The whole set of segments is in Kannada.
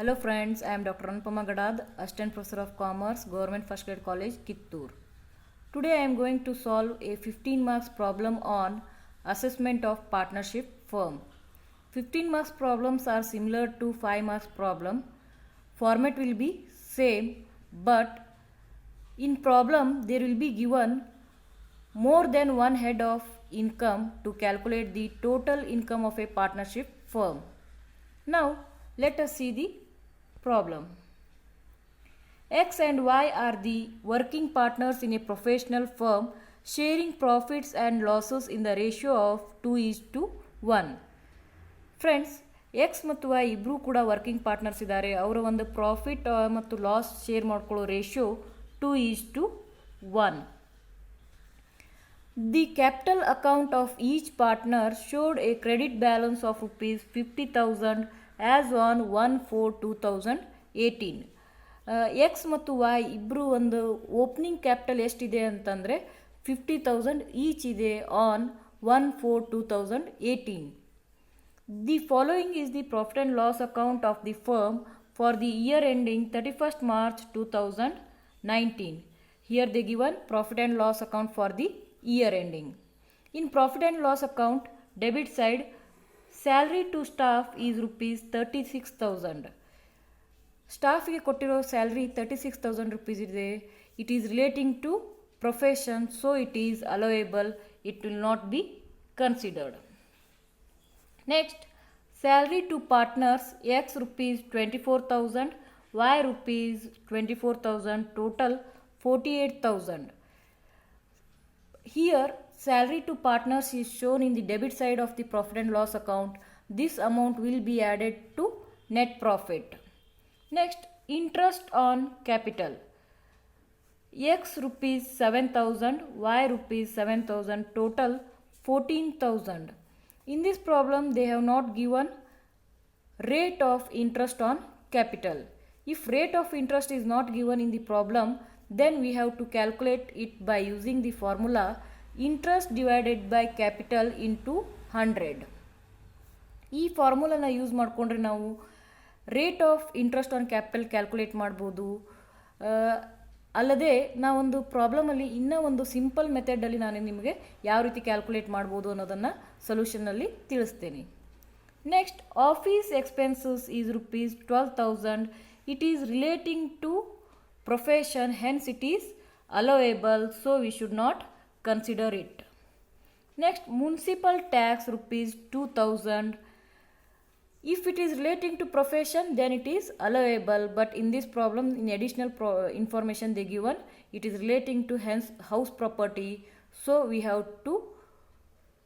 Hello friends, I am Dr. Anupama Gadad, Assistant Professor of Commerce, Government First Grade College, Kittur. Today I am going to solve a 15 marks problem on assessment of partnership firm. 15 marks problems are similar to 5 marks problem. Format will be same, but in problem there will be given more than one head of income to calculate the total income of a partnership firm. Now let us see the problem. X and Y are the working partners in a professional firm sharing profits and losses in the ratio of 2:1. Friends, X ಮತ್ತು ವೈ ಇಬ್ಬರೂ ಕೂಡ ವರ್ಕಿಂಗ್ ಪಾರ್ಟ್ನರ್ಸ್ ಇದ್ದಾರೆ. ಅವರ ಒಂದು ಪ್ರಾಫಿಟ್ ಮತ್ತು ಲಾಸ್ ಶೇರ್ ಮಾಡ್ಕೊಳ್ಳೋ ratio 2:1. The capital account of each partner showed a credit balance of rupees 50,000 as on 1/4/2018. X ಮತ್ತು ವೈ ಇಬ್ಬರು ಒಂದು ಓಪನಿಂಗ್ ಕ್ಯಾಪಿಟಲ್ ಎಷ್ಟಿದೆ ಅಂತಂದರೆ 50,000 ಈಚ್ ಇದೆ on 1/4/2018. The following is the profit and loss account of the firm for the year ending 31st March 2019. Here they given profit and loss account for the year ending. In profit and loss account, debit side, salary to staff is rupees 36,000. Staff ಗೆ ಕೊಟ್ಟಿರೋ ಸ್ಯಾಲ್ರಿ 36,000 rupees ಇದೆ. It is relating to profession, so it is allowable. It will not be considered. Next, salary to partners X rupees 24,000, Y rupees 24,000, total 48,000. Here, salary to partners is shown in the debit side of the profit and loss account. This amount will be added to net profit. Next, interest on capital. X rupees 7,000, Y rupees 7,000, total 14,000. In this problem, they have not given rate of interest on capital. If rate of interest is not given in the problem, then we have to calculate it by using the formula interest divided by capital into 100. ಈ ಫಾರ್ಮುಲಾನ ಯೂಸ್ ಮಾಡಿಕೊಂಡ್ರೆ ನಾವು rate of interest on capital calculate ಮಾಡ್ಬೋದು. ಅಲ್ಲದೆ ನಾವೊಂದು ಪ್ರಾಬ್ಲಮಲ್ಲಿ ಇನ್ನೂ ಒಂದು ಸಿಂಪಲ್ ಮೆಥಡಲ್ಲಿ ನಾನು ನಿಮಗೆ ಯಾವ ರೀತಿ ಕ್ಯಾಲ್ಕುಲೇಟ್ ಮಾಡ್ಬೋದು ಅನ್ನೋದನ್ನು ಸೊಲ್ಯೂಷನ್ನಲ್ಲಿ ತಿಳಿಸ್ತೇನೆ. Next, office expenses is rupees 12,000. It is relating to profession, hence it is allowable, so we should not consider it. Next, municipal tax rupees 2,000. If it is relating to profession, then it is allowable, but in this problem, in additional information they given, it is relating to hence house property, so we have to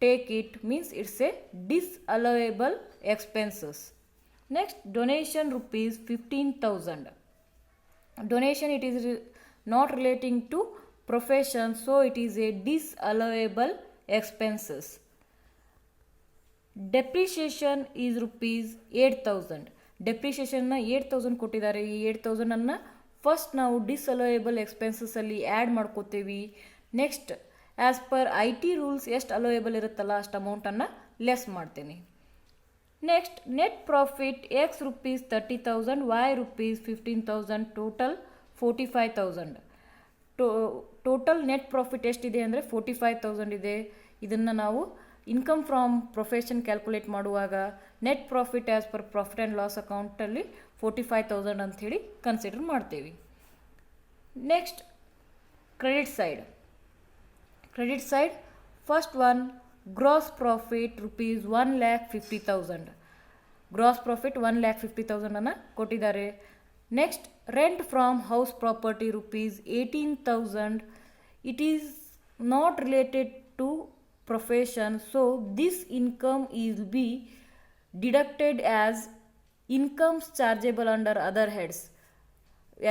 take it, means it's a disallowable expenses. Next, donation rupees 15,000. Donation, it is not relating to profession, so it is a disallowable expenses. Depreciation is rupees 8,000. ಡೆಪ್ರಿಷಿಯೇಷನ್ನ 8,000 ಕೊಟ್ಟಿದ್ದಾರೆ. ಈ 8,000 ಅನ್ನು ಫಸ್ಟ್ ನಾವು ಡಿಸ್ಅಲೋಯೇಬಲ್ ಎಕ್ಸ್ಪೆನ್ಸಸ್ಸಲ್ಲಿ ಆ್ಯಡ್ ಮಾಡ್ಕೋತೀವಿ. Next, as per IT rules ಎಷ್ಟು ಅಲೋಯೇಬಲ್ ಇರುತ್ತಲ್ಲ ಅಷ್ಟು ಅಮೌಂಟನ್ನು ಲೆಸ್ ಮಾಡ್ತೀನಿ. Next, net profit X rupees 30,000, Y rupees 15,000, total 45,000. Total net profit ಎಷ್ಟಿದೆ ಅಂದರೆ 45,000 ಇದೆ. ಇದನ್ನು ನಾವು ಇನ್ಕಮ್ ಫ್ರಾಮ್ ಪ್ರೊಫೆಷನ್ ಕ್ಯಾಲ್ಕುಲೇಟ್ ಮಾಡುವಾಗ net profit as per profit and loss ಅಕೌಂಟಲ್ಲಿ 45,000 ಅಂಥೇಳಿ ಕನ್ಸಿಡರ್ ಮಾಡ್ತೀವಿ. Next, credit side. First one, gross profit rupees 1,50,000. Gross profit 1,50,000 ಅನ್ನು ಕೊಟ್ಟಿದ್ದಾರೆ. Next, rent from house property rupees 18,000. It is not related to profession, so this income is be deducted as incomes chargeable under other heads.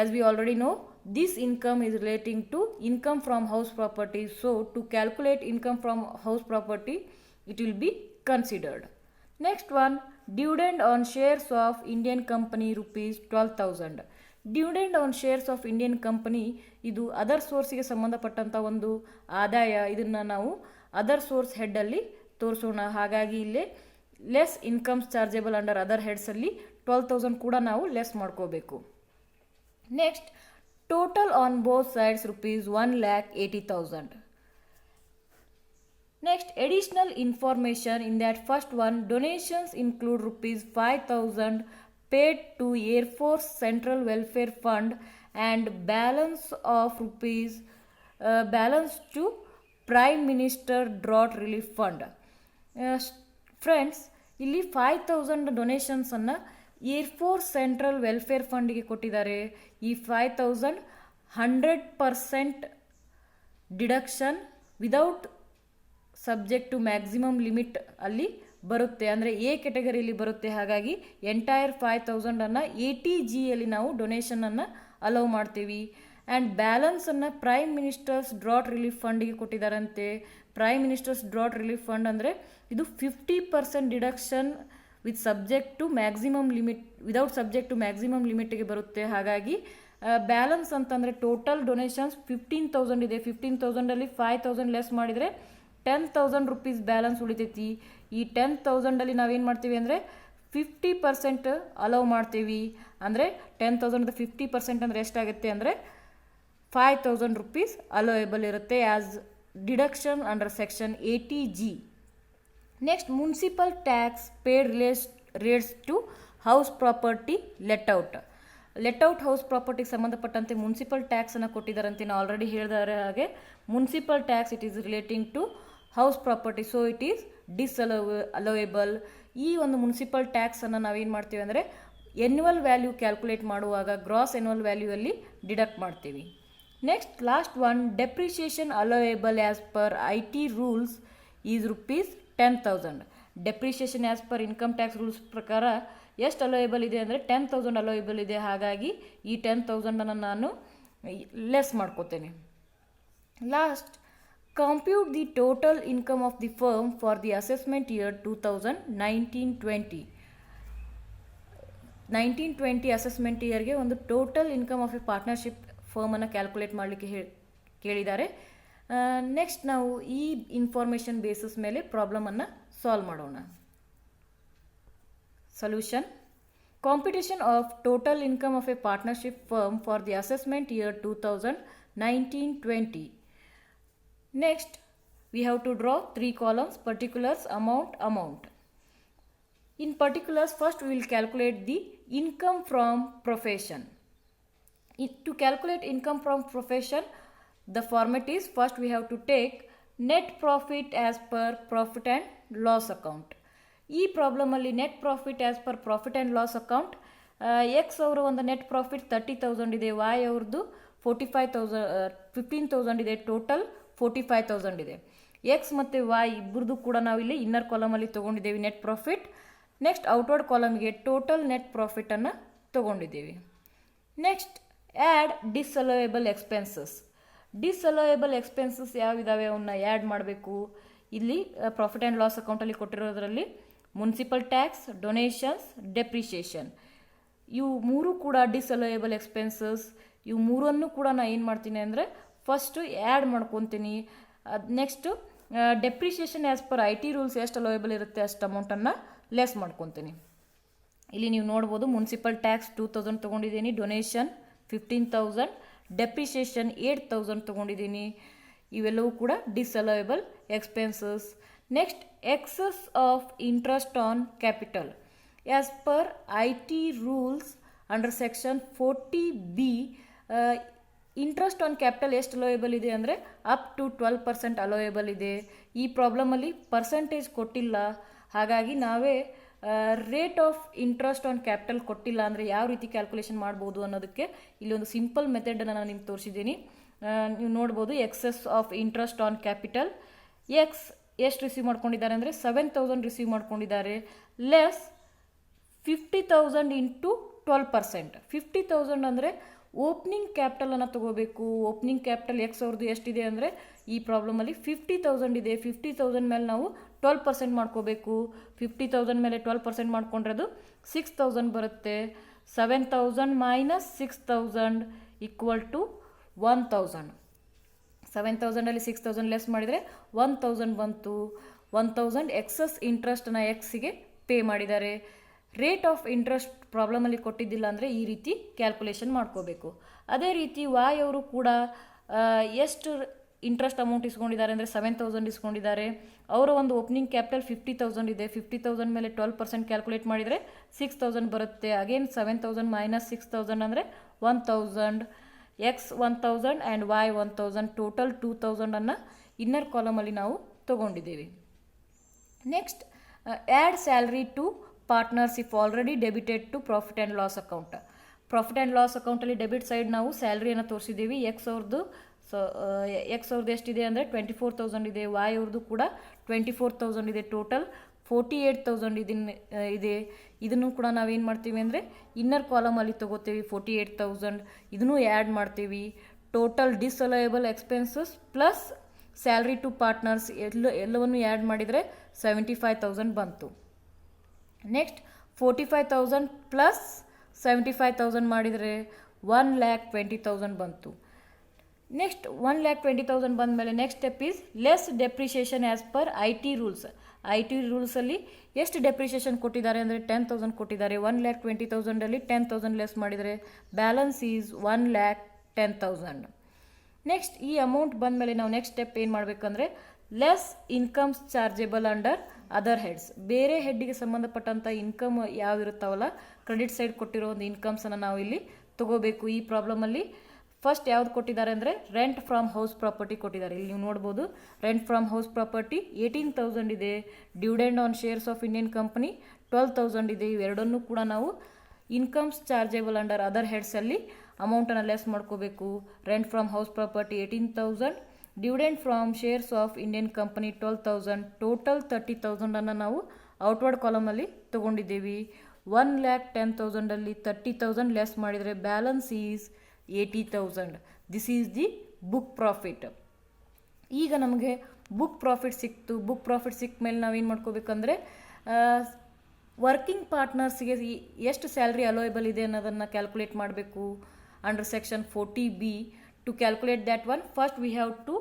As we already know, this income is relating to income from house property, so to calculate income from house property it will be considered. Next one, dividend on shares of Indian company rupees 12,000. Dividend on shares of Indian company ಇದು ಅದರ್ ಸೋರ್ಸಿಗೆ ಸಂಬಂಧಪಟ್ಟಂಥ ಒಂದು ಆದಾಯ. ಇದನ್ನು ನಾವು ಅದರ್ ಸೋರ್ಸ್ ಹೆಡ್ಡಲ್ಲಿ ತೋರಿಸೋಣ. ಹಾಗಾಗಿ ಇಲ್ಲಿ ಲೆಸ್ ಇನ್ಕಮ್ಸ್ ಚಾರ್ಜೇಬಲ್ ಅಂಡರ್ ಅದರ್ ಹೆಡ್ಸಲ್ಲಿ 12,000 ಕೂಡ ನಾವು ಲೆಸ್ ಮಾಡ್ಕೋಬೇಕು. Next total on both sides rupees 1,80,000. Next, additional information in that first one, donations include rupees 5,000 paid to Air Force Central Welfare Fund and balance of rupees balance to Prime Minister Drought Relief Fund. Friends, ಇಲ್ಲಿ 5,000 ಡೊನೇಷನ್ಸನ್ನು ಏರ್ಫೋರ್ಸ್ ಸೆಂಟ್ರಲ್ ವೆಲ್ಫೇರ್ ಫಂಡ್ಗೆ ಕೊಟ್ಟಿದ್ದಾರೆ. ಈ 5,000 100% deduction without subject to maximum limit ಅಲ್ಲಿ ಬರುತ್ತೆ, ಅಂದರೆ ಎ ಕೆಟಗರಿಯಲ್ಲಿ ಬರುತ್ತೆ. ಹಾಗಾಗಿ ಎಂಟೈರ್ 5,000 ATGಯಲ್ಲಿ ನಾವು ಡೊನೇಷನನ್ನು ಅಲೌ ಮಾಡ್ತೀವಿ. ಆ್ಯಂಡ್ ಬ್ಯಾಲೆನ್ಸನ್ನು ಪ್ರೈಮ್ ಮಿನಿಸ್ಟರ್ಸ್ ಡ್ರಾಟ್ ರಿಲೀಫ್ ಫಂಡ್ಗೆ ಕೊಟ್ಟಿದ್ದಾರಂತೆ. Prime ministers drought relief fund ಅಂದರೆ ಇದು 50% deduction with subject to maximum limit without subject to maximum ಲಿಮಿಟ್ಗೆ ಬರುತ್ತೆ. ಹಾಗಾಗಿ ಬ್ಯಾಲೆನ್ಸ್ ಅಂತಂದರೆ ಟೋಟಲ್ ಡೊನೇಷನ್ಸ್ 15,000 ಇದೆ. 15,000ಅಲ್ಲಿ 5,000 ಲೆಸ್ ಮಾಡಿದರೆ 10,000 rupees ಬ್ಯಾಲೆನ್ಸ್ ಉಳಿತೈತಿ. ಈ 10,000ಅಲ್ಲಿ ನಾವೇನು ಮಾಡ್ತೀವಿ ಅಂದರೆ 50% ಅಲೌ ಮಾಡ್ತೀವಿ. ಅಂದರೆ 10,000 50% ಅಂದರೆ ಎಷ್ಟಾಗುತ್ತೆ ಅಂದರೆ 5,000 rupees ಅಲೋಯಬಲ್ ಇರುತ್ತೆ as deduction under section 80G. Next, municipal tax paid rates to house property let out. Let out house ಪ್ರಾಪರ್ಟಿಗೆ ಸಂಬಂಧಪಟ್ಟಂತೆ ಮುನ್ಸಿಪಲ್ ಟ್ಯಾಕ್ಸನ್ನು ಕೊಟ್ಟಿದ್ದಾರಂತೆ. ನಾವು ಆಲ್ರೆಡಿ ಹೇಳಿದಾರೆ ಹಾಗೆ municipal tax it is relating to house property, so it is disallowable. ಈ ಒಂದು ಮುನ್ಸಿಪಲ್ ಟ್ಯಾಕ್ಸನ್ನು ನಾವೇನು ಮಾಡ್ತೀವಿ ಅಂದರೆ ಎನ್ಯುವಲ್ ವ್ಯಾಲ್ಯೂ ಕ್ಯಾಲ್ಕುಲೇಟ್ ಮಾಡುವಾಗ ಗ್ರಾಸ್ ಎನ್ಯುವಲ್ ವ್ಯಾಲ್ಯೂಯಲ್ಲಿ ಡಿಡಕ್ಟ್ ಮಾಡ್ತೀವಿ. Next, last one, depreciation allowable as per IT rules is rupees 10,000. Depreciation as per income tax rules ಪ್ರಕಾರ ಎಷ್ಟು ಅಲೋಯಬಲ್ ಇದೆ ಅಂದರೆ 10,000 ಅಲೋಯಬಲ್ ಇದೆ. ಹಾಗಾಗಿ ಈ 10,000 ನಾನು ಲೆಸ್ ಮಾಡ್ಕೋತೇನೆ. Last, compute the total income of the firm for the assessment year 2019-20. 19-20 assessment ಇಯರ್ಗೆ ಒಂದು total income of a partnership ಫರ್ಮನ್ನು ಕ್ಯಾಲ್ಕುಲೇಟ್ ಮಾಡಲಿಕ್ಕೆ ಕೇಳಿದ್ದಾರೆ. ನೆಕ್ಸ್ಟ್ ನಾವು ಈ ಇನ್ಫಾರ್ಮೇಷನ್ ಬೇಸಿಸ್ ಮೇಲೆ ಪ್ರಾಬ್ಲಮನ್ನು ಸಾಲ್ವ್ ಮಾಡೋಣ. Solution: computation of total income of a partnership firm for the assessment year 2019-20. Next, we have to draw 3 columns: particulars, amount. In particulars, first we will calculate the income from profession. To calculate income from profession, the format is first we have to take net profit as per profit and loss account. ಈ ಪ್ರಾಬ್ಲಮಲ್ಲಿ net profit as per profit and loss account, X ಅವರ ಒಂದು ನೆಟ್ ಪ್ರಾಫಿಟ್ 30,000 ಇದೆ, ವಾಯ್ ಅವ್ರದ್ದು 15,000 ಇದೆ, ಟೋಟಲ್ 45,000 ಇದೆ. ಎಕ್ಸ್ ಮತ್ತು ವಾಯ್ ಇಬ್ಬರದು ಕೂಡ ನಾವಿಲ್ಲಿ ಇನ್ನರ್ ಕಾಲಮಲ್ಲಿ ತೊಗೊಂಡಿದ್ದೇವೆ ನೆಟ್ ಪ್ರಾಫಿಟ್. ನೆಕ್ಸ್ಟ್, ಔಟ್ವರ್ಡ್ ಕಾಲಮ್ಗೆ ಟೋಟಲ್ ನೆಟ್ ಪ್ರಾಫಿಟನ್ನು ತೊಗೊಂಡಿದ್ದೇವೆ. Next, add disallowable expenses. Disallowable expenses ಯಾವಿದಾವೆ ಅವನ್ನ ಆ್ಯಡ್ ಮಾಡಬೇಕು. ಇಲ್ಲಿ ಪ್ರಾಫಿಟ್ ಆ್ಯಂಡ್ ಲಾಸ್ ಅಕೌಂಟಲ್ಲಿ ಕೊಟ್ಟಿರೋದ್ರಲ್ಲಿ ಮುನ್ಸಿಪಲ್ ಟ್ಯಾಕ್ಸ್, ಡೊನೇಷನ್ಸ್, ಡೆಪ್ರಿಷಿಯೇಷನ್, ಇವು ಮೂರು ಕೂಡ ಡಿಸ್ಅಲೋಯಬಲ್ ಎಕ್ಸ್ಪೆನ್ಸಸ್. ಇವು ಮೂರನ್ನು ಕೂಡ ನಾನು ಏನು ಮಾಡ್ತೀನಿ ಅಂದರೆ ಫಸ್ಟು ಆ್ಯಡ್ ಮಾಡ್ಕೊತೀನಿ. Next depreciation as per IT rules ಎಷ್ಟು ಅಲೋಯಬಲ್ ಇರುತ್ತೆ ಅಷ್ಟು ಅಮೌಂಟನ್ನು ಲೆಸ್ ಮಾಡ್ಕೊತೀನಿ. ಇಲ್ಲಿ ನೀವು ನೋಡ್ಬೋದು ಮುನ್ಸಿಪಲ್ ಟ್ಯಾಕ್ಸ್ 2,000 ತೊಗೊಂಡಿದ್ದೀನಿ, ಡೊನೇಷನ್ 15,000, ಡೆಪ್ರಿಷಿಯೇಷನ್ 8,000 ತೊಗೊಂಡಿದ್ದೀನಿ. ಇವೆಲ್ಲವೂ ಕೂಡ disallowable expenses. Next, excess of interest on capital as per IT rules under section 40B. Interest on capital ಎಷ್ಟು ಅಲೋಯಬಲ್ ಇದೆ ಅಂದರೆ ಅಪ್ ಟು 12% ಅಲೋಯಬಲ್ ಇದೆ. ಈ ಪ್ರಾಬ್ಲಮಲ್ಲಿ ಪರ್ಸೆಂಟೇಜ್ ಕೊಟ್ಟಿಲ್ಲ, ಹಾಗಾಗಿ ನಾವೇ rate of interest on capital ಕೊಟ್ಟಿಲ್ಲ. ಅಂದರೆ ಯಾವ ರೀತಿ ಕ್ಯಾಲ್ಕುಲೇಷನ್ ಮಾಡ್ಬೋದು ಅನ್ನೋದಕ್ಕೆ ಇಲ್ಲಿ ಒಂದು ಸಿಂಪಲ್ ಮೆಥಡನ್ನು ನಾನು ನಿಮ್ಗೆ ತೋರಿಸಿದ್ದೀನಿ. ನೀವು ನೋಡ್ಬೋದು excess of interest on capital. X ಎಷ್ಟು ರಿಸೀವ್ ಮಾಡ್ಕೊಂಡಿದ್ದಾರೆ ಅಂದರೆ 7,000 ರಿಸೀವ್ ಮಾಡ್ಕೊಂಡಿದ್ದಾರೆ, ಲೆಸ್ 50,000 ಇಂಟು 12%. 50,000 ಅಂದರೆ ಓಪ್ನಿಂಗ್ ಕ್ಯಾಪಿಟಲನ್ನು ತೊಗೋಬೇಕು. ಓಪ್ನಿಂಗ್ ಕ್ಯಾಪಿಟಲ್ ಎಕ್ಸ್ ಅವ್ರದ್ದು ಎಷ್ಟಿದೆ ಅಂದರೆ ಈ ಪ್ರಾಬ್ಲಮಲ್ಲಿ 50,000 ಇದೆ. 50,000 ಮೇಲೆ ನಾವು 12% ಮಾಡ್ಕೋಬೇಕು. 50,000 ಮೇಲೆ 12% ಮಾಡ್ಕೊಂಡ್ರದು 6,000 ಬರುತ್ತೆ. 7,000 ಮೈನಸ್ 6,000 ಈಕ್ವಲ್ ಟು 1,000. 7,000ಅಲ್ಲಿ 6,000 ಲೆಸ್ ಮಾಡಿದರೆ 1,000 ಬಂತು. 1,000 ಎಕ್ಸಸ್ ಇಂಟ್ರೆಸ್ಟನ್ನು ಎಕ್ಸಿಗೆ ಪೇ ಮಾಡಿದ್ದಾರೆ. ರೇಟ್ ಆಫ್ ಇಂಟ್ರೆಸ್ಟ್ ಪ್ರಾಬ್ಲಮಲ್ಲಿ ಕೊಟ್ಟಿದ್ದಿಲ್ಲ ಅಂದರೆ ಈ ರೀತಿ ಕ್ಯಾಲ್ಕುಲೇಷನ್ ಮಾಡ್ಕೋಬೇಕು. ಅದೇ ರೀತಿ ವಾಯ್ ಅವರು ಕೂಡ ಎಷ್ಟು ಇಂಟ್ರೆಸ್ಟ್ ಅಮೌಂಟ್ ಇಸ್ಕೊಂಡಿದ್ದಾರೆ ಅಂದರೆ 7,000 ಇಸ್ಕೊಂಡಿದ್ದಾರೆ. ಅವರ ಒಂದು ಓಪನಿಂಗ್ ಕ್ಯಾಪಿಟಲ್ 50,000 ಇದೆ. 50,000 ಮೇಲೆ 12% ಕ್ಯಾಲ್ಕುಲೇಟ್ ಮಾಡಿದರೆ 6,000 ಬರುತ್ತೆ. ಅಗೇನ್ 7,000 ಮೈನಸ್ 6,000 ಅಂದರೆ 1,000. X 1,000 and Y 1,000 total 2,000 inner ಕಾಲಮಲ್ಲಿ ನಾವು ತೊಗೊಂಡಿದ್ದೀವಿ. Next add salary to partners if already debited to profit and loss account. Profit and loss ಅಕೌಂಟಲ್ಲಿ ಡೆಬಿಟ್ ಸೈಡ್ ನಾವು ಸ್ಯಾಲ್ರಿಯನ್ನು ತೋರಿಸಿದ್ದೀವಿ. ಎಕ್ಸ್ ಅವ್ರದ್ದು ಎಷ್ಟಿದೆ ಅಂದರೆ 24,000 ಇದೆ. ವೈ ಅವ್ರದ್ದು ಕೂಡ 24,000 ಇದೆ. ಟೋಟಲ್ 48,000 ಇದೆ. ಇದನ್ನು ಕೂಡ ನಾವೇನು ಮಾಡ್ತೀವಿ ಅಂದರೆ ಇನ್ನರ್ ಕಾಲಮಲ್ಲಿ ತೊಗೋತೀವಿ. 48,000 ಇದನ್ನು ಆ್ಯಡ್ ಮಾಡ್ತೀವಿ. Total disallowable expenses plus salary to partners ಎಲ್ಲವನ್ನು ಆ್ಯಡ್ ಮಾಡಿದರೆ 75,000 ಬಂತು. ನೆಕ್ಸ್ಟ್ 45,000 ಪ್ಲಸ್ 75,000 ಮಾಡಿದರೆ 1,20,000 ಬಂತು. ನೆಕ್ಸ್ಟ್ 1,20,000 ಬಂದ ಮೇಲೆ next step is less depreciation as per IT rules. IT ರೂಲ್ಸಲ್ಲಿ ಎಷ್ಟು ಡೆಪ್ರಿಷಿಯೇಷನ್ ಕೊಟ್ಟಿದ್ದಾರೆ ಅಂದರೆ 10,000 ಕೊಟ್ಟಿದ್ದಾರೆ. 1,20,000 10,000 ಲೆಸ್ ಮಾಡಿದರೆ ಬ್ಯಾಲೆನ್ಸ್ ಈಸ್ 1,10,000. ನೆಕ್ಸ್ಟ್ ಈ ಅಮೌಂಟ್ ಬಂದ ಮೇಲೆ ನಾವು ನೆಕ್ಸ್ಟ್ ಸ್ಟೆಪ್ ಏನು ಮಾಡಬೇಕಂದ್ರೆ less incomes chargeable under other heads. ಬೇರೆ ಹೆಡ್ಡಿಗೆ ಸಂಬಂಧಪಟ್ಟಂಥ ಇನ್ಕಮ್ ಯಾವಿರುತ್ತಾವಲ್ಲ ಕ್ರೆಡಿಟ್ ಸೈಡ್ ಕೊಟ್ಟಿರೋ ಒಂದು ಇನ್ಕಮ್ಸನ್ನು ನಾವು ಇಲ್ಲಿ ತೊಗೋಬೇಕು. ಈ ಪ್ರಾಬ್ಲಮಲ್ಲಿ ಫಸ್ಟ್ ಯಾವ್ದು ಕೊಟ್ಟಿದ್ದಾರೆ ಅಂದರೆ ರೆಂಟ್ ಫ್ರಮ್ ಹೌಸ್ ಪ್ರಾಪರ್ಟಿ ಕೊಟ್ಟಿದ್ದಾರೆ. ಇಲ್ಲಿ ನೀವು ನೋಡ್ಬೋದು ರೆಂಟ್ ಫ್ರಮ್ ಹೌಸ್ ಪ್ರಾಪರ್ಟಿ 18,000 ಇದೆ. Dividend on shares of Indian company 12,000 ಇದೆ. ಇವೆರಡನ್ನೂ ಕೂಡ ನಾವು ಇನ್ಕಮ್ಸ್ ಚಾರ್ಜೆಬಲ್ ಅಂಡರ್ ಅದರ್ ಹೆಡ್ಸಲ್ಲಿ ಅಮೌಂಟನ್ನು ಲೆಸ್ ಮಾಡ್ಕೋಬೇಕು. Rent from house property 18,000, dividend from shares of Indian company 12,000, total 30,000 ನಾವು ಔಟ್ವರ್ಡ್ ಕಾಲಮಲ್ಲಿ ತೊಗೊಂಡಿದ್ದೀವಿ. 1,10,000 30,000 ಲೆಸ್ ಮಾಡಿದರೆ balance is 80,000. This is the book profit. ಈಗ ನಮಗೆ ಬುಕ್ ಪ್ರಾಫಿಟ್ ಸಿಕ್ತು. ಬುಕ್ ಪ್ರಾಫಿಟ್ ಸಿಕ್ಕ ಮೇಲೆ ನಾವೇನು ಮಾಡ್ಕೋಬೇಕಂದ್ರೆ ವರ್ಕಿಂಗ್ ಪಾರ್ಟ್ನರ್ಸ್ಗೆ ಎಷ್ಟು ಸ್ಯಾಲ್ರಿ ಅಲೋಯಬಲ್ ಇದೆ ಅನ್ನೋದನ್ನು ಕ್ಯಾಲ್ಕುಲೇಟ್ ಮಾಡಬೇಕು. Under section 40B to calculate that one first we have to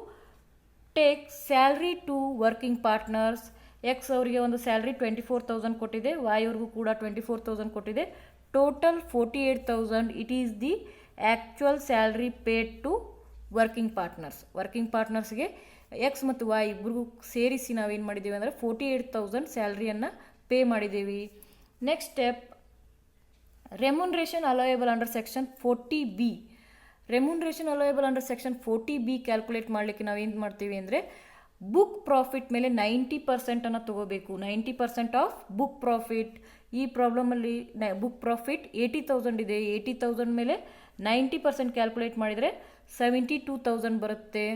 take salary to working partners. X ಅವರಿಗೆ ಒಂದು ಸ್ಯಾಲ್ರಿ 24,000 ಕೊಟ್ಟಿದೆ. ವೈ ಅವ್ರಿಗೂ ಕೂಡ 24,000 ಕೊಟ್ಟಿದೆ. Total 48,000. It is the actual salary paid to working partners. Working ಪಾರ್ಟ್ನರ್ಸ್ಗೆ ಎಕ್ಸ್ ಮತ್ತು ವೈ ಇಬ್ಬರಿಗೂ ಸೇರಿಸಿ ನಾವೇನು ಮಾಡಿದ್ದೀವಿ ಅಂದರೆ 48,000 ಸ್ಯಾಲ್ರಿಯನ್ನು ಪೇ ಮಾಡಿದ್ದೀವಿ. Next step remuneration allowable under section 40B. Remuneration allowable under section 40B calculate ಮಾಡಲಿಕ್ಕೆ ನಾವೇನು ಮಾಡ್ತೀವಿ ಅಂದರೆ ಬುಕ್ ಪ್ರಾಫಿಟ್ ಮೇಲೆ 90% ತೊಗೋಬೇಕು. 90% ಆಫ್ ಬುಕ್ ಪ್ರಾಫಿಟ್. ಈ ಪ್ರಾಬ್ಲಮಲ್ಲಿ ಬುಕ್ ಪ್ರಾಫಿಟ್ 80,000 ಇದೆ. 80,000 ಮೇಲೆ 90% ಕ್ಯಾಲ್ಕುಲೇಟ್ ಮಾಡಿದರೆ 72,000 ಬರುತ್ತೆ.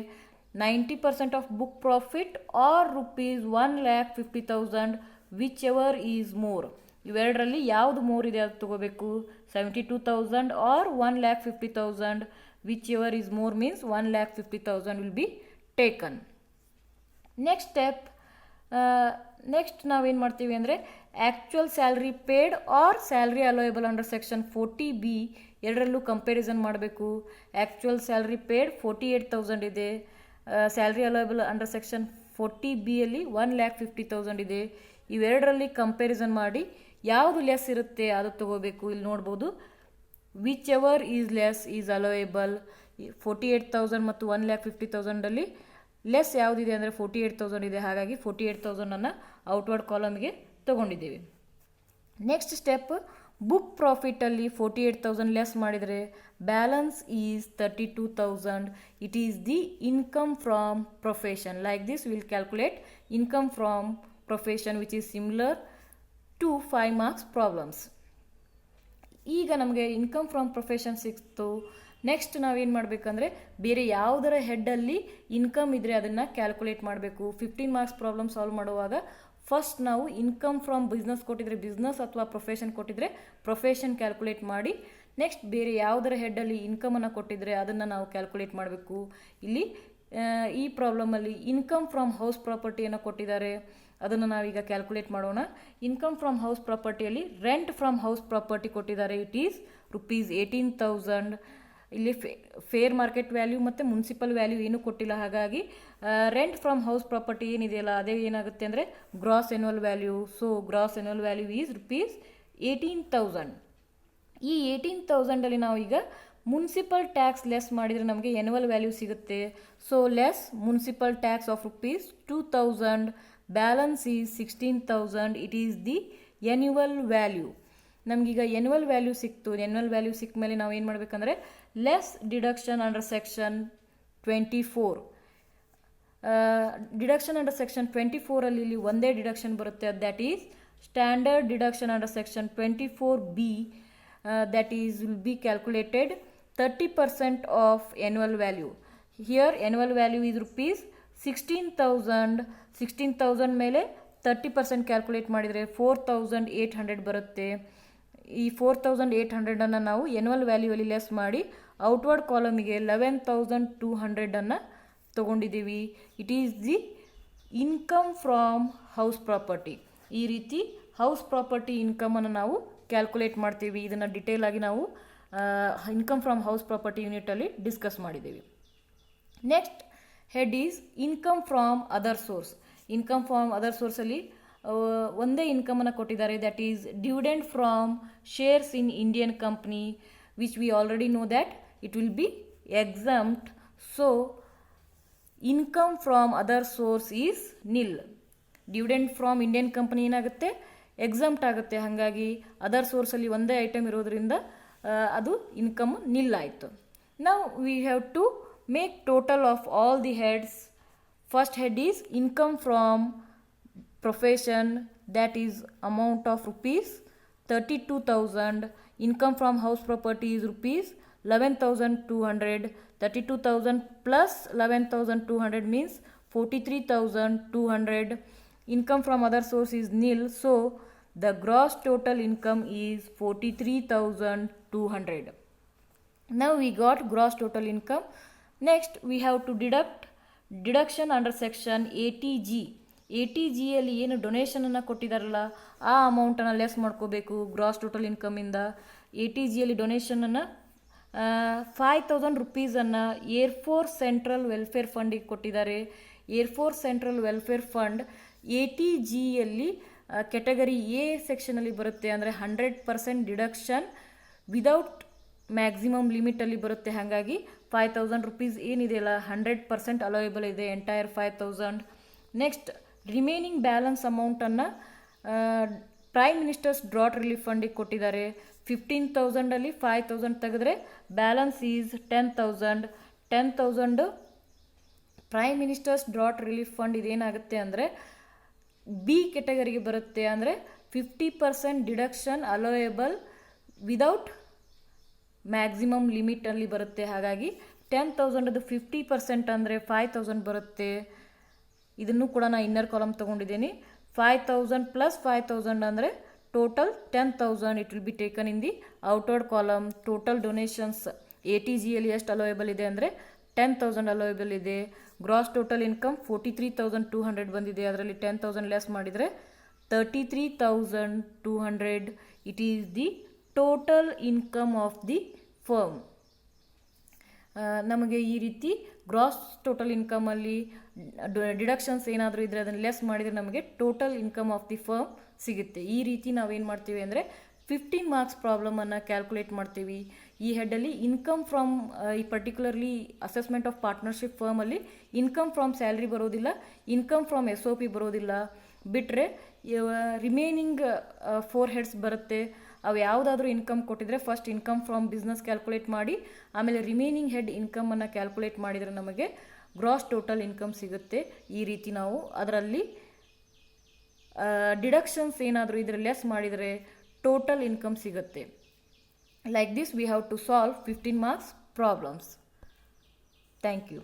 90% of book profit or rupees 1,50,000 whichever is more. ಇವೆರಡರಲ್ಲಿ ಯಾವುದು ಮೋರ್ ಇದೆ ಅದು ತೊಗೋಬೇಕು. 72,000 or 1,50,000 whichever is more means 1,50,000 will be taken. Next step next ನಾವೇನು ಮಾಡ್ತೀವಿ ಅಂದರೆ actual salary paid or salary allowable under section 40B ಎರಡರಲ್ಲೂ ಕಂಪ್ಯಾರಿಸನ್ ಮಾಡಬೇಕು. ಆ್ಯಕ್ಚುಯಲ್ ಸ್ಯಾಲ್ರಿ ಪೇಡ್ 48,000 ಇದೆ. ಸ್ಯಾಲ್ರಿ ಅಲೋಯಬಲ್ ಅಂಡರ್ ಸೆಕ್ಷನ್ 40Bಯಲ್ಲಿ 1,50,000 ಇದೆ. ಇವೆರಡರಲ್ಲಿ ಕಂಪ್ಯಾರಿಸನ್ ಮಾಡಿ ಯಾವುದು ಲೆಸ್ ಇರುತ್ತೆ ಅದು ತೊಗೋಬೇಕು. ಇಲ್ಲಿ ನೋಡ್ಬೋದು which ever is less is allowable. 48,000 ಮತ್ತು 1,50,000 ಲೆಸ್ ಯಾವುದಿದೆ ಅಂದರೆ 48,000 ಇದೆ. ಹಾಗಾಗಿ 48,000 ಔಟ್ವರ್ಡ್ ಕಾಲಮ್ಗೆ ತೊಗೊಂಡಿದ್ದೀವಿ. ನೆಕ್ಸ್ಟ್ ಸ್ಟೆಪ್ ಬುಕ್ ಪ್ರಾಫಿಟಲ್ಲಿ 48,000 ಲೆಸ್ ಮಾಡಿದರೆ balance is 32,000. It is the income from profession. Like this will calculate income from profession which is similar to 5 marks problems. ಈಗ ನಮಗೆ ಇನ್ಕಮ್ ಫ್ರಾಮ್ ಪ್ರೊಫೆಷನ್ ಸಿಕ್ತು. ನೆಕ್ಸ್ಟ್ ನಾವೇನು ಮಾಡಬೇಕಂದ್ರೆ ಬೇರೆ ಯಾವುದರ ಹೆಡ್ಡಲ್ಲಿ ಇನ್ಕಮ್ ಇದ್ದರೆ ಅದನ್ನು ಕ್ಯಾಲ್ಕುಲೇಟ್ ಮಾಡಬೇಕು. 15 ಮಾರ್ಕ್ಸ್ ಪ್ರಾಬ್ಲಮ್ ಸಾಲ್ವ್ ಮಾಡುವಾಗ ಫಸ್ಟ್ ನಾವು ಇನ್ಕಮ್ ಫ್ರಮ್ ಬಿಸ್ನೆಸ್ ಕೊಟ್ಟಿದ್ರೆ ಬಿಸ್ನೆಸ್ ಅಥವಾ ಪ್ರೊಫೆಷನ್ ಕೊಟ್ಟಿದ್ರೆ ಪ್ರೊಫೆಷನ್ ಕ್ಯಾಲ್ಕುಲೇಟ್ ಮಾಡಿ ನೆಕ್ಸ್ಟ್ ಬೇರೆ ಯಾವುದರ ಹೆಡ್ಡಲ್ಲಿ ಇನ್ಕಮನ್ನು ಕೊಟ್ಟಿದ್ರೆ ಅದನ್ನು ನಾವು ಕ್ಯಾಲ್ಕುಲೇಟ್ ಮಾಡಬೇಕು. ಇಲ್ಲಿ ಈ ಪ್ರಾಬ್ಲಮಲ್ಲಿ ಇನ್ಕಮ್ ಫ್ರಮ್ ಹೌಸ್ ಪ್ರಾಪರ್ಟಿಯನ್ನು ಕೊಟ್ಟಿದ್ದಾರೆ. ಅದನ್ನು ನಾವೀಗ ಕ್ಯಾಲ್ಕುಲೇಟ್ ಮಾಡೋಣ. ಇನ್ಕಮ್ ಫ್ರಮ್ ಹೌಸ್ ಪ್ರಾಪರ್ಟಿಯಲ್ಲಿ ರೆಂಟ್ ಫ್ರಮ್ ಹೌಸ್ ಪ್ರಾಪರ್ಟಿ ಕೊಟ್ಟಿದ್ದಾರೆ. It is ₹18,000. ಇಲ್ಲಿ ಫೇರ್ ಮಾರ್ಕೆಟ್ ವ್ಯಾಲ್ಯೂ ಮತ್ತು ಮುನ್ಸಿಪಲ್ ವ್ಯಾಲ್ಯೂ ಏನೂ ಕೊಟ್ಟಿಲ್ಲ. ಹಾಗಾಗಿ ರೆಂಟ್ ಫ್ರಮ್ ಹೌಸ್ ಪ್ರಾಪರ್ಟಿ ಏನಿದೆಯಲ್ಲ ಅದೇ ಏನಾಗುತ್ತೆ ಅಂದರೆ gross annual value. So gross annual value is 18,000. ಈ 18,000ಅಲ್ಲಿ ನಾವು ಈಗ ಮುನ್ಸಿಪಲ್ ಟ್ಯಾಕ್ಸ್ ಲೆಸ್ ಮಾಡಿದರೆ ನಮಗೆ ಎನ್ಯುವಲ್ ವ್ಯಾಲ್ಯೂ ಸಿಗುತ್ತೆ. So less municipal tax of rupees 2,000, balance is 16,000. It is the annual value. ನಮಗೀಗ ಎನ್ಯುವಲ್ ವ್ಯಾಲ್ಯೂ ಸಿಕ್ತು. ಎನ್ಯುವಲ್ ವ್ಯಾಲ್ಯೂ ಸಿಕ್ಕ ಮೇಲೆ ನಾವು ಏನು ಮಾಡಬೇಕಂದ್ರೆ less deduction under section 24. Deduction under section 24ಅಲ್ಲಿ ಇಲ್ಲಿ ಒಂದೇ ಡಿಡಕ್ಷನ್ ಬರುತ್ತೆ. That is standard deduction under section 24B. That is will be calculated 30% of annual value. Here annual value is rupees 16,000. 16,000 ಮೇಲೆ 30% ಕ್ಯಾಲ್ಕುಲೇಟ್ ಮಾಡಿದರೆ 4,800 ಬರುತ್ತೆ. ಈ 4,800 ನಾವು ಎನ್ಯುವಲ್ ವ್ಯಾಲ್ಯೂಯಲ್ಲಿ ಲೆಸ್ ಮಾಡಿ ಔಟ್ವರ್ಡ್ ಕಾಲಮಿಗೆ 11,200 ತೊಗೊಂಡಿದ್ದೀವಿ. It is the income from house property. ಈ ರೀತಿ ಹೌಸ್ ಪ್ರಾಪರ್ಟಿ ಇನ್ಕಮನ್ನು ನಾವು ಕ್ಯಾಲ್ಕುಲೇಟ್ ಮಾಡ್ತೀವಿ. ಇದನ್ನು ಡಿಟೇಲ್ ಆಗಿ ನಾವು ಇನ್ಕಮ್ ಫ್ರಮ್ ಹೌಸ್ ಪ್ರಾಪರ್ಟಿ ಯೂನಿಟಲ್ಲಿ ಡಿಸ್ಕಸ್ ಮಾಡಿದ್ದೀವಿ. Next head is income from other source. Income from other ಸೋರ್ಸಲ್ಲಿ ಒಂದೇ ಇನ್ಕಮನ್ನು ಕೊಟ್ಟಿದ್ದಾರೆ. That is dividend from shares in Indian company, which we already know that it will be exempt. So income from other source is nil. Dividend from Indian company ಏನಾಗುತ್ತೆ, ಎಕ್ಸಮ್ಟ್ ಆಗುತ್ತೆ. ಹಾಗಾಗಿ ಅದರ್ ಸೋರ್ಸಲ್ಲಿ ಒಂದೇ ಐಟಮ್ ಇರೋದ್ರಿಂದ ಅದು ಇನ್ಕಮ್ ನಿಲ್ ಆಯಿತು. ನಾವು we have to make total of all the heads. First head is income from profession, that is amount of rupees 32,000. Income from house property is rupees 11,200. 32,000 plus 11,200 means 43,200. Income from other source is nil, so the gross total income is 43,200. Now we got gross total income. Next we have to deduct deduction under section 80G. 80G ಅಲ್ಲಿ ಏನು ಡೊನೇಷನನ್ನು ಕೊಟ್ಟಿದ್ದಾರಲ್ಲ ಆ ಅಮೌಂಟನ್ನು ಲೆಸ್ ಮಾಡ್ಕೋಬೇಕು ಗ್ರಾಸ್ ಟೋಟಲ್ ಇನ್ಕಮಿಂದ. 80G ಅಲ್ಲಿ ಡೊನೇಷನನ್ನು 5,000 rupees ಏರ್ಫೋರ್ಸ್ ಸೆಂಟ್ರಲ್ ವೆಲ್ಫೇರ್ ಫಂಡಿಗೆ ಕೊಟ್ಟಿದ್ದಾರೆ. ಏರ್ಫೋರ್ಸ್ ಸೆಂಟ್ರಲ್ ವೆಲ್ಫೇರ್ ಫಂಡ್ 80Gಯಲ್ಲಿ ಕೆಟಗರಿ ಎ ಸೆಕ್ಷನಲ್ಲಿ ಬರುತ್ತೆ. ಅಂದರೆ 100% ಡಿಡಕ್ಷನ್ ವಿದೌಟ್ ಮ್ಯಾಕ್ಸಿಮಮ್ ಲಿಮಿಟಲ್ಲಿ ಬರುತ್ತೆ. ಹಾಗಾಗಿ 5,000 rupees ಏನಿದೆಯಲ್ಲ 100% ಅಲೋಯಬಲ್ ಇದೆ, ಎಂಟೈರ್ 5,000. ನೆಕ್ಸ್ಟ್ ರಿಮೈನಿಂಗ್ ಬ್ಯಾಲೆನ್ಸ್ ಅಮೌಂಟನ್ನು ಪ್ರೈಮ್ ಮಿನಿಸ್ಟರ್ಸ್ ಡ್ರಾಟ್ ರಿಲೀಫ್ ಫಂಡಿಗೆ ಕೊಟ್ಟಿದ್ದಾರೆ. 15,000ಅಲ್ಲಿ 5,000 ತೆಗೆದ್ರೆ balance is 10,000. 10,000 prime ministers drought relief fund ಇದೇನಾಗುತ್ತೆ ಅಂದರೆ ಬಿ ಕೆಟಗರಿಗೆ ಬರುತ್ತೆ. ಅಂದರೆ 50% ಡಿಡಕ್ಷನ್ ಅಲೋಯಬಲ್ ವಿದೌಟ್ ಮ್ಯಾಕ್ಸಿಮಮ್ ಲಿಮಿಟಲ್ಲಿ ಬರುತ್ತೆ. ಹಾಗಾಗಿ 10,000 50% ಅಂದರೆ 5,000 ಬರುತ್ತೆ. ಇದನ್ನು ಕೂಡ ನಾನು ಇನ್ನರ್ ಕಾಲಮ್ ತೊಗೊಂಡಿದ್ದೀನಿ. 5,000 plus 5,000 ಅಂದರೆ total 10,000. It will be taken in the outward column. Total donations 80Gಯಲ್ಲಿ ಎಷ್ಟು ಅಲೋಯಬಲ್ ಇದೆ ಅಂದರೆ 10,000 ಅಲೋಯಬಲ್ ಇದೆ. ಗ್ರಾಸ್ ಟೋಟಲ್ ಇನ್ಕಮ್ 43,200 ಬಂದಿದೆ. ಅದರಲ್ಲಿ 10,000 ಲೆಸ್ ಮಾಡಿದರೆ 33,200. It is the total income of the firm. ನಮಗೆ ಈ ರೀತಿ ಗ್ರಾಸ್ ಟೋಟಲ್ ಇನ್ಕಮಲ್ಲಿ ಡಿಡಕ್ಷನ್ಸ್ ಏನಾದರೂ ಇದ್ದರೆ ಅದನ್ನು ಲೆಸ್ ಮಾಡಿದರೆ ನಮಗೆ total income of the firm ಸಿಗುತ್ತೆ. ಈ ರೀತಿ ನಾವೇನು ಮಾಡ್ತೀವಿ ಅಂದರೆ 15 ಮಾರ್ಕ್ಸ್ ಪ್ರಾಬ್ಲಮನ್ನು ಕ್ಯಾಲ್ಕುಲೇಟ್ ಮಾಡ್ತೀವಿ. ಈ ಹೆಡ್ಡಲ್ಲಿ ಇನ್ಕಮ್ ಫ್ರಮ್ ಈ ಪರ್ಟಿಕ್ಯುಲರ್ಲಿ ಅಸೆಸ್ಮೆಂಟ್ ಆಫ್ ಪಾರ್ಟ್ನರ್ಶಿಪ್ ಫರ್ಮಲ್ಲಿ ಇನ್ಕಮ್ ಫ್ರಮ್ ಸ್ಯಾಲ್ರಿ ಬರೋದಿಲ್ಲ, ಇನ್ಕಮ್ ಫ್ರಮ್ SOP ಬರೋದಿಲ್ಲ. ಬಿಟ್ಟರೆ ರಿಮೈನಿಂಗ್ 4 ಹೆಡ್ಸ್ ಬರುತ್ತೆ. ಅವು ಯಾವುದಾದ್ರೂ ಇನ್ಕಮ್ ಕೊಟ್ಟಿದ್ರೆ first income from business calculate ಮಾಡಿ ಆಮೇಲೆ ರಿಮೈನಿಂಗ್ ಹೆಡ್ ಇನ್ಕಮನ್ನು ಕ್ಯಾಲ್ಕುಲೇಟ್ ಮಾಡಿದರೆ ನಮಗೆ ಗ್ರಾಸ್ ಟೋಟಲ್ ಇನ್ಕಮ್ ಸಿಗುತ್ತೆ. ಈ ರೀತಿ ನಾವು ಅದರಲ್ಲಿ ಡಿಡಕ್ಷನ್ಸ್ ಏನಾದರೂ ಇದರ ಲೆಸ್ ಮಾಡಿದರೆ ಟೋಟಲ್ ಇನ್ಕಮ್ ಸಿಗುತ್ತೆ. Like this we have to solve 15 marks problems. Thank you.